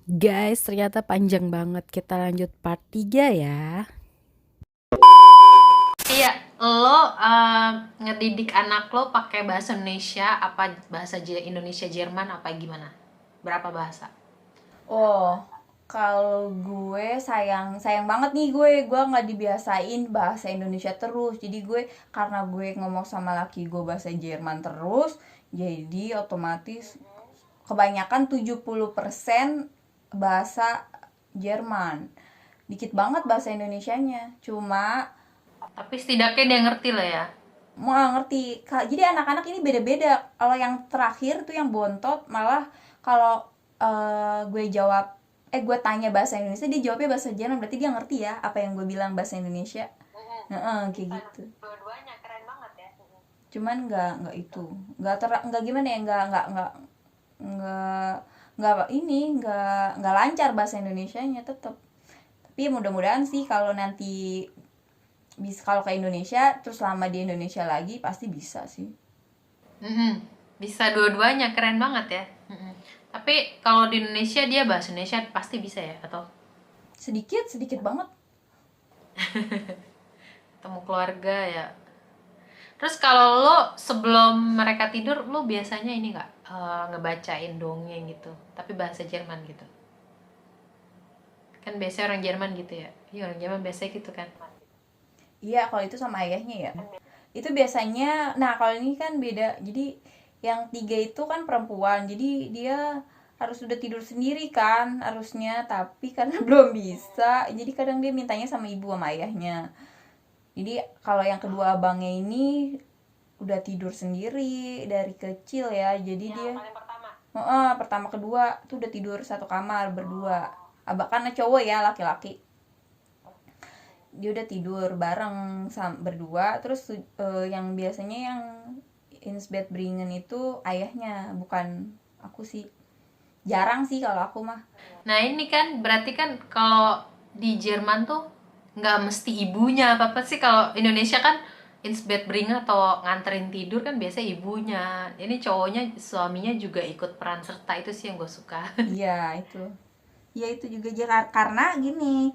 Guys, ternyata panjang banget. Kita lanjut part 3 ya. Iya, lo ngedidik anak lo pakai bahasa Indonesia apa bahasa Indonesia Jerman apa gimana? Berapa bahasa? Oh, kalau gue sayang banget nih gue nggak dibiasain bahasa Indonesia terus. Jadi gue karena gue ngomong sama laki gue bahasa Jerman terus, jadi otomatis kebanyakan 70% bahasa Jerman. Dikit banget bahasa Indonesianya. Cuma Tapi setidaknya dia ngerti lah ya. mau ngerti. Jadi anak-anak ini beda-beda. Kalau yang terakhir tuh yang bontot malah kalau gue jawab gue tanya bahasa Indonesia dia jawabnya bahasa Jerman, berarti dia ngerti ya apa yang gue bilang bahasa Indonesia. Kayak gitu. Dua-duanya keren banget ya. Cuman nggak itu nggak gimana ya, nggak nggak lancar bahasa Indonesianya tetap. Tapi mudah-mudahan sih kalau nanti bisa, kalau ke Indonesia terus lama di Indonesia lagi pasti bisa sih. Bisa dua-duanya keren banget ya. Tapi kalau di Indonesia dia bahasa Indonesia pasti bisa ya atau Sedikit sedikit banget. temu keluarga ya. Terus kalau lo sebelum mereka tidur lo biasanya ini nggak ngebacain dongeng gitu, tapi bahasa Jerman gitu. Kan biasanya orang Jerman gitu ya. Iya orang Jerman biasanya gitu kan. Iya, kalau itu sama ayahnya ya. Itu biasanya, nah kalau ini kan beda. Jadi yang tiga itu kan perempuan, jadi dia harus udah tidur sendiri kan harusnya, tapi karena belum bisa, jadi kadang dia mintanya sama ibu sama ayahnya. Jadi kalau yang kedua abangnya ini udah tidur sendiri dari kecil ya, jadi dia pertama kedua tuh udah tidur satu kamar berdua. Abang karena cowok ya, laki-laki, dia udah tidur bareng berdua. Terus yang biasanya yang Insbed bringen itu ayahnya, bukan aku sih. Jarang sih kalau aku mah. Nah ini kan berarti kan kalau di Jerman tuh nggak mesti ibunya apa apa sih. Kalau Indonesia kan bring atau nganterin tidur kan biasa ibunya. Ini cowoknya suaminya juga ikut peran serta, itu sih yang gue suka. Iya itu. Iya itu juga karena gini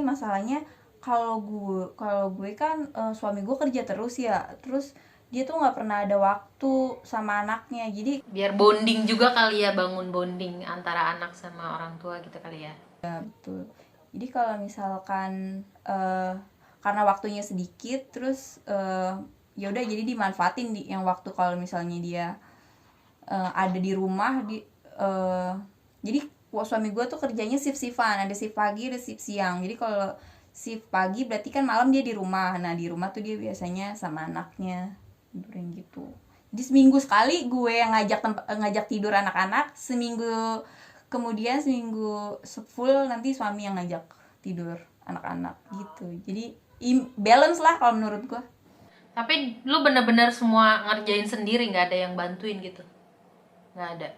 masalahnya. Kalau gue kan suami gue kerja terus ya, terus dia tuh nggak pernah ada waktu sama anaknya. Jadi Biar bonding juga kali ya, bangun bonding antara anak sama orang tua gitu kali ya. betul. Jadi kalau misalkan karena waktunya sedikit, terus ya udah jadi dimanfaatin yang waktu kalau misalnya dia ada di rumah jadi suami gue tuh kerjanya shift-shiftan, ada shift pagi ada shift siang. Jadi kalau shift pagi berarti kan malam dia di rumah. Nah di rumah tuh dia biasanya sama anaknya tidurin gitu. Jadi seminggu sekali gue yang ngajak tidur anak-anak, seminggu full nanti suami yang ngajak tidur anak-anak gitu. Jadi balance lah kalau menurut gue. Tapi lu bener-bener semua ngerjain sendiri, nggak ada yang bantuin gitu? Nggak ada.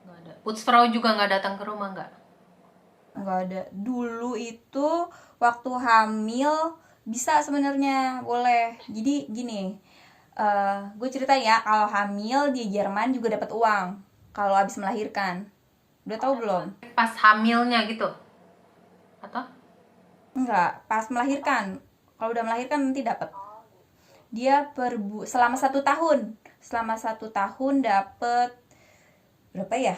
Nggak ada. Putzfrau juga nggak datang ke rumah nggak? Nggak ada. Dulu itu waktu hamil bisa sebenarnya, boleh. Jadi gini, gue cerita ya, kalau hamil di Jerman juga dapat uang kalau habis melahirkan. Udah tahu belum? Pas hamilnya gitu? Atau? Enggak, pas melahirkan. Kalau udah melahirkan nanti dapat. Dia selama 1 tahun. Selama 1 tahun dapat berapa ya?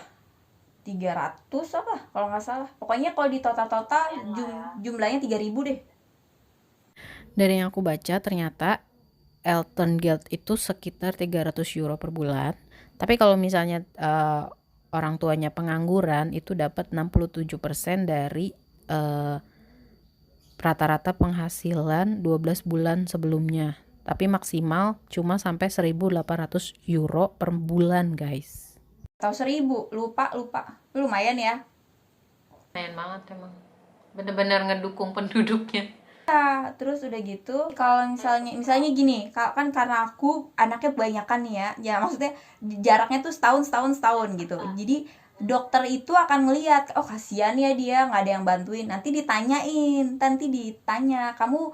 300 apa kalau nggak salah. Pokoknya kalau di total-total jumlahnya 3.000 deh. Dari yang aku baca ternyata Elton Guild itu sekitar 300 euro per bulan. Tapi kalau misalnya orang tuanya pengangguran itu dapat 67% dari rata-rata penghasilan 12 bulan sebelumnya. Tapi maksimal cuma sampai 1.800 euro per bulan, guys. Tahu 1.000, lupa. Lumayan ya. Lumayan banget emang. Bener-bener ngedukung penduduknya. Terus udah gitu, kalau misalnya gini, kan karena aku anaknya kebanyakan nih ya, ya maksudnya jaraknya tuh setahun gitu. Jadi dokter itu akan ngelihat, oh kasihan ya dia nggak ada yang bantuin. Nanti ditanya, kamu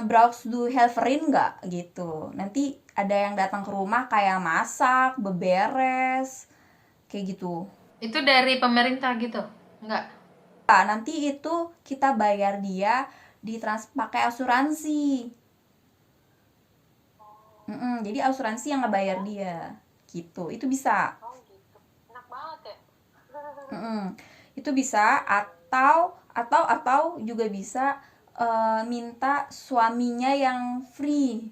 browse du helferin nggak gitu. Nanti ada yang datang ke rumah kayak masak, beberes, kayak gitu. Itu dari pemerintah gitu? Enggak. Nah, nanti itu kita bayar dia pakai asuransi. Jadi asuransi yang ngebayar dia gitu. Itu bisa. Mm-mm. Itu bisa, atau juga bisa minta suaminya yang free.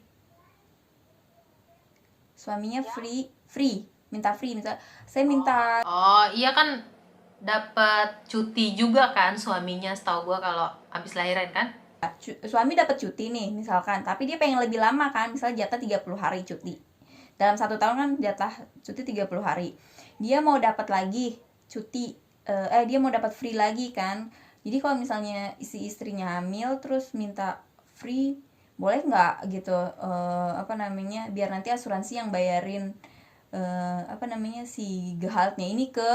Suaminya free, minta free. Misal saya minta Oh iya kan, dapat cuti juga kan suaminya, setahu gua kalau habis lahiran kan. suami dapat cuti nih misalkan, tapi dia pengen lebih lama kan, misalnya jatah 30 hari cuti. Dalam 1 tahun kan jatah cuti 30 hari. Dia mau dapat lagi cuti, dia mau dapat free lagi kan. Jadi kalau misalnya isi istrinya hamil terus minta free, boleh nggak gitu, apa namanya, biar nanti asuransi yang bayarin apa namanya, si gehaltnya ini ke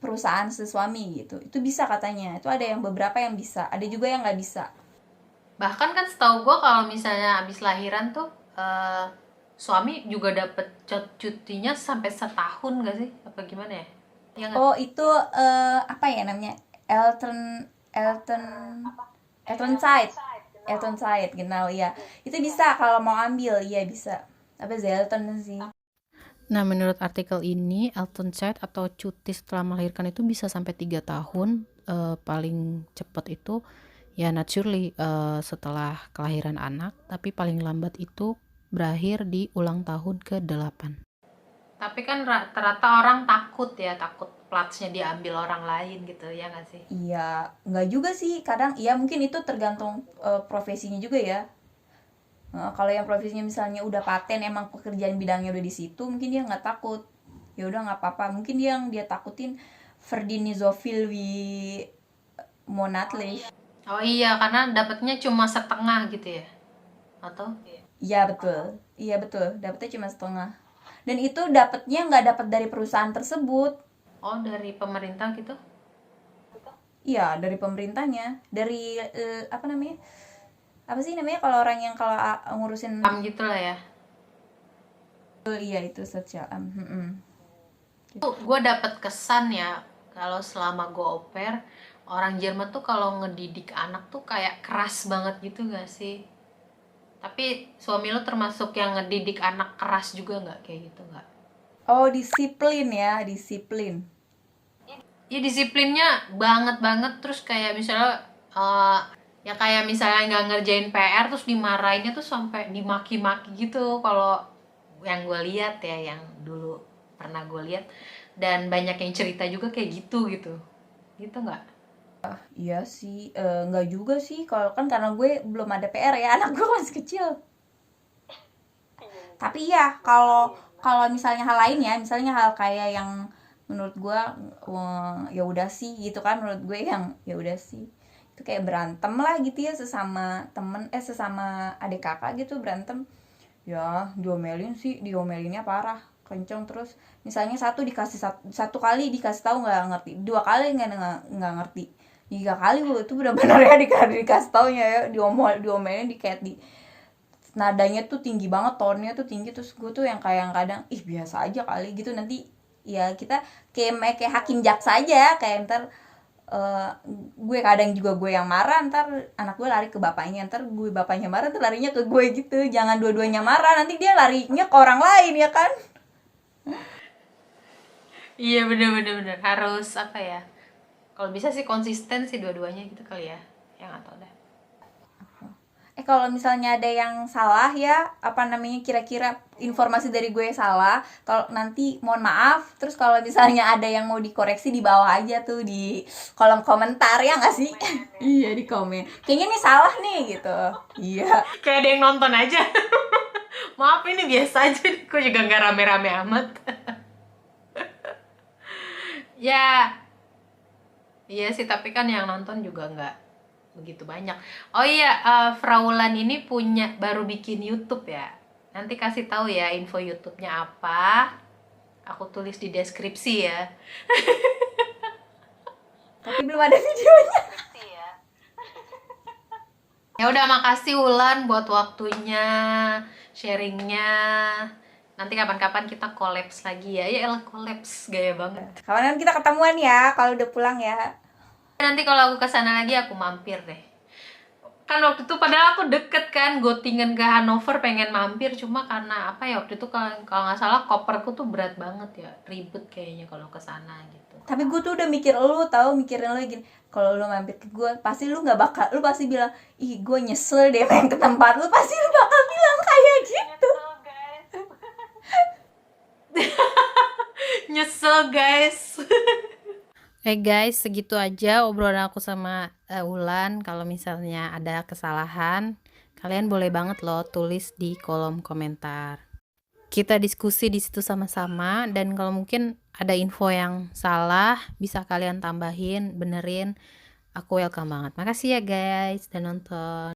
perusahaan si suami gitu. Itu bisa katanya. Itu ada yang beberapa yang bisa, ada juga yang nggak bisa. Bahkan kan setahu gua kalau misalnya habis lahiran tuh suami juga dapat cutinya sampai setahun gak sih? Apa gimana ya? Ya nggak? Oh, itu apa ya namanya? Elton Elton Elton Side. Elton Side, genau ya. Itu bisa kalau mau ambil, iya bisa. Apa Zelton sih? Nah, menurut artikel ini, Elton Child atau cuti setelah melahirkan itu bisa sampai 3 tahun, paling cepat itu ya naturally setelah kelahiran anak, tapi paling lambat itu berakhir di ulang tahun ke-8. Tapi kan rata-rata orang takut ya, takut platsnya diambil orang lain gitu ya nggak sih? Iya, nggak juga sih. Kadang iya mungkin itu tergantung profesinya juga ya. Kalau yang profesinya misalnya udah paten, emang pekerjaan bidangnya udah di situ, mungkin dia nggak takut. Ya udah nggak apa-apa. Mungkin yang dia takutin Verdinizofil wi monatlich. Oh iya, karena dapatnya cuma setengah gitu ya? Atau? Iya betul, iya betul. Dapetnya cuma setengah. Dan itu dapetnya nggak dapat dari perusahaan tersebut. Oh, dari pemerintah gitu? Iya, dari pemerintahnya, dari apa namanya? Apa sih namanya kalau orang yang kalau ngurusin, Gitu lah ya. iya itu sosial. Gue dapet kesan ya, kalau selama gue au pair, orang Jerman tuh kalau ngedidik anak tuh kayak keras banget gitu gak sih? Tapi suami lo termasuk yang ngedidik anak keras juga nggak kayak gitu nggak? Oh, disiplin ya, disiplin. Ya disiplinnya banget banget, terus kayak misalnya ya kayak misalnya nggak ngerjain PR terus dimarahinnya tuh sampai dimaki-maki gitu, kalau yang gue lihat ya, yang dulu pernah gue lihat, dan banyak yang cerita juga kayak gitu gitu gitu nggak? Iya sih, nggak juga sih. Kalau kan karena gue belum ada PR ya, anak gue masih kecil. Tapi ya kalau kalau misalnya hal lain ya, misalnya hal kayak yang menurut gue ya udah sih gitu kan, menurut gue yang ya udah sih itu kayak berantem lah gitu ya, sesama temen, sesama adik kakak gitu berantem, ya diomelin sih, diomelinnya parah kenceng. Terus misalnya satu kali dikasih tahu nggak ngerti, 2 kali nggak ngerti, 3 kali itu benar-benar ya dikasih taunya ya, diomelin, kayak di nadanya tuh tinggi banget, tonnya tuh tinggi. Terus gue tuh yang kayak kadang ih biasa aja kali gitu. Nanti ya kita kayak hakim jaksa aja, kayak ntar eh, gue kadang juga gue yang marah, ntar anak gue lari ke bapaknya, ntar gue bapaknya marah ntar larinya ke gue gitu. Jangan dua-duanya marah, nanti dia larinya ke orang lain ya kan. Iya, bener bener bener, harus apa ya, kalau bisa sih konsisten sih dua-duanya gitu kali ya, yang atau dah. Kalau misalnya ada yang salah ya, apa namanya, kira-kira informasi dari gue salah, kalau nanti mohon maaf. Terus kalau misalnya ada yang mau dikoreksi di bawah aja tuh di kolom komentar ya nggak sih? Iya di komen. Kayaknya nih salah nih gitu. Iya. Kayak ada yang nonton aja. Maaf ini biasa aja, gue juga nggak rame-rame amat. Ya, iya sih, tapi kan yang nonton juga nggak begitu banyak. Oh iya, Fraulan ini baru bikin YouTube ya. Nanti kasih tahu ya info YouTube-nya apa. Aku tulis di deskripsi ya. Tapi belum ada videonya. Ya udah, makasih Wulan buat waktunya, sharingnya. Nanti kapan-kapan kita collabs lagi ya. Ya elah, collabs gaya banget. Kapan kita ketemuan ya kalau udah pulang ya. Nanti kalau aku kesana lagi aku mampir deh. Kan waktu itu padahal aku deket kan, Gottingen ke Hanover pengen mampir, cuma karena apa ya waktu itu kalau nggak salah koperku tuh berat banget ya, ribet kayaknya kalau kesana gitu. Tapi gue tuh udah mikirin lu gini, kalau lu mampir ke gue pasti lu pasti bilang, ih gue nyesel deh main ke tempat lu, pasti lu bakal bilang kayak gitu. Nyesel guys. Guys, segitu aja obrolan aku sama Ulan. Kalau misalnya ada kesalahan, kalian boleh banget loh tulis di kolom komentar. Kita diskusi di situ sama-sama, dan kalau mungkin ada info yang salah bisa kalian tambahin, benerin. Aku welcome banget. Makasih ya guys, udah nonton.